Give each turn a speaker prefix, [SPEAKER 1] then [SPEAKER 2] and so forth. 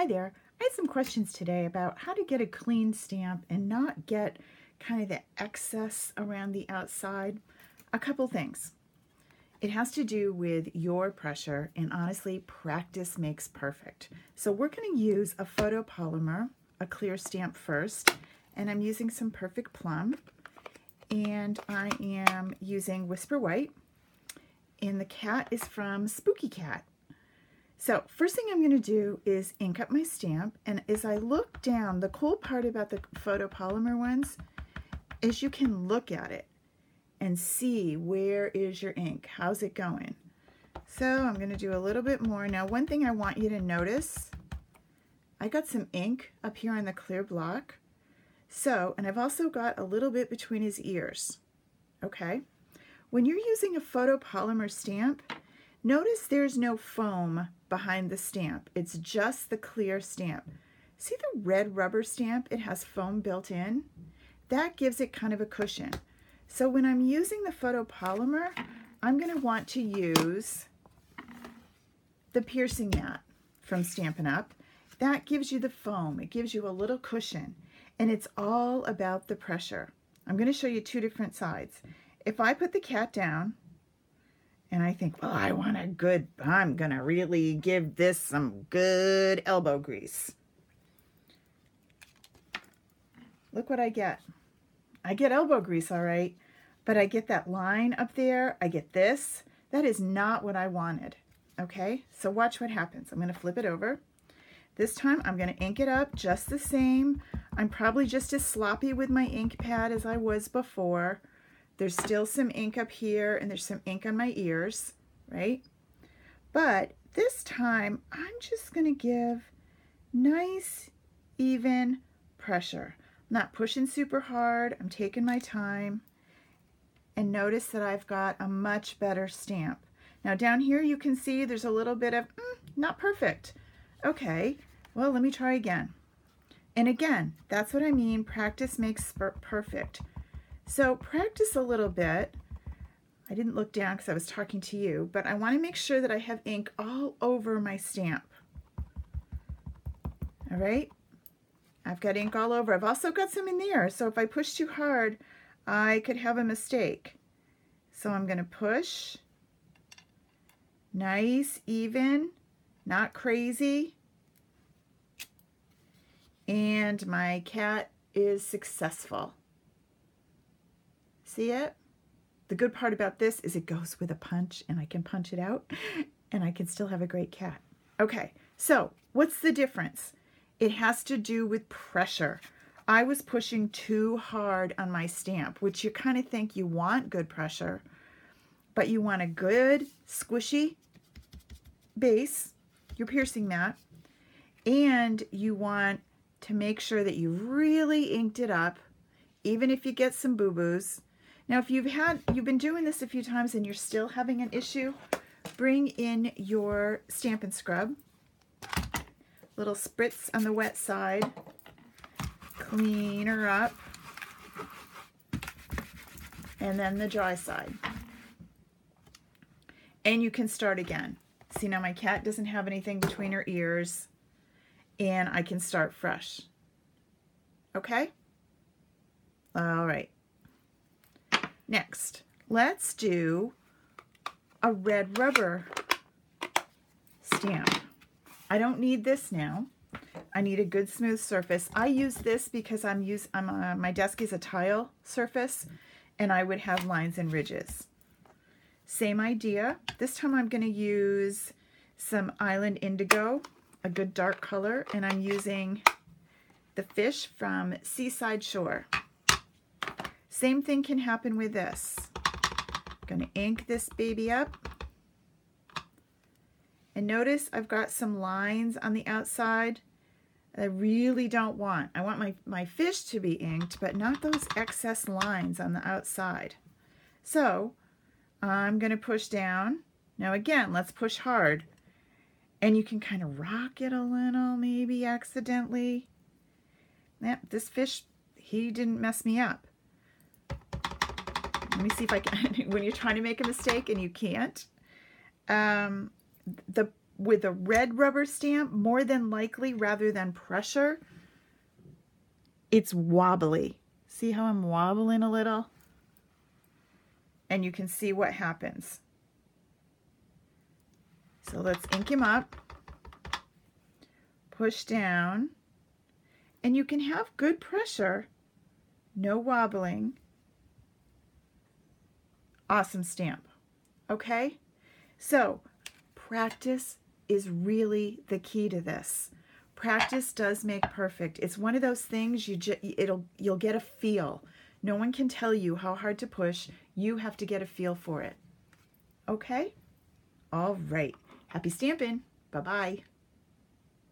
[SPEAKER 1] Hi there. I had some questions today about how to get a clean stamp and not get kind of the excess around the outside. A couple things. It has to do with your pressure, and honestly, practice makes perfect. So we're going to use a photopolymer, a clear stamp first, and I'm using some Perfect Plum, and I am using Whisper White, and the cat is from Spooky Cat. So first thing I'm going to do is ink up my stamp, and as I look down, the cool part about the photopolymer ones is you can look at it and see where is your ink, how's it going. So I'm going to do a little bit more. Now one thing I want you to notice, I got some ink up here on the clear block. So, and I've also got a little bit between his ears. Okay, when you're using a photopolymer stamp, notice there's no foam behind the stamp. It's just the clear stamp. See the red rubber stamp? It has foam built in. That gives it kind of a cushion. So when I'm using the photopolymer, I'm going to want to use the piercing mat from Stampin' Up. That gives you the foam. It gives you a little cushion. And it's all about the pressure. I'm going to show you two different sides. If I put the cat down, and I think, well, I want a good, I'm going to really give this some good elbow grease. Look what I get. I get elbow grease, all right, but I get that line up there. I get this. That is not what I wanted, okay? So watch what happens. I'm going to flip it over. This time I'm going to ink it up just the same. I'm probably just as sloppy with my ink pad as I was before. There's still some ink up here, and there's some ink on my ears, right? But this time, I'm just going to give nice, even pressure. I'm not pushing super hard. I'm taking my time. And notice that I've got a much better stamp. Now down here, you can see there's a little bit of, not perfect. Okay, well, let me try again. And again, that's what I mean. Practice makes perfect. So practice a little bit. I didn't look down because I was talking to you, but I want to make sure that I have ink all over my stamp. All right? I've got ink all over. I've also got some in there, so if I push too hard, I could have a mistake. So I'm going to push. Nice, even, not crazy. And my cat is successful. See it? The good part about this is it goes with a punch, and I can punch it out, and I can still have a great cat. Okay, so what's the difference? It has to do with pressure. I was pushing too hard on my stamp, which you kind of think you want good pressure, but you want a good squishy base, your piercing mat, and you want to make sure that you really inked it up, even if you get some boo-boos. Now, if you've been doing this a few times and you're still having an issue, bring in your Stampin' Scrub. Little spritz on the wet side. Clean her up. And then the dry side. And you can start again. See, now my cat doesn't have anything between her ears, and I can start fresh. Okay? All right. Next, let's do a red rubber stamp. I don't need this now. I need a good smooth surface. I use this because my desk is a tile surface, and I would have lines and ridges. Same idea. This time I'm going to use some Island Indigo, a good dark color, and I'm using the fish from Seaside Shore. Same thing can happen with this. I'm going to ink this baby up. And notice I've got some lines on the outside that I really don't want. I want my fish to be inked, but not those excess lines on the outside. So I'm going to push down. Now again, let's push hard. And you can kind of rock it a little, maybe accidentally. This fish, he didn't mess me up. Let me see if I can, when you're trying to make a mistake and you can't, the with a red rubber stamp, more than likely, rather than pressure, it's wobbly. See how I'm wobbling a little? And you can see what happens. So let's ink him up. Push down. And you can have good pressure. No wobbling. Awesome stamp. Okay? So, practice is really the key to this. Practice does make perfect. It's one of those things you'll get a feel. No one can tell you how hard to push. You have to get a feel for it. Okay? All right. Happy stamping. Bye-bye.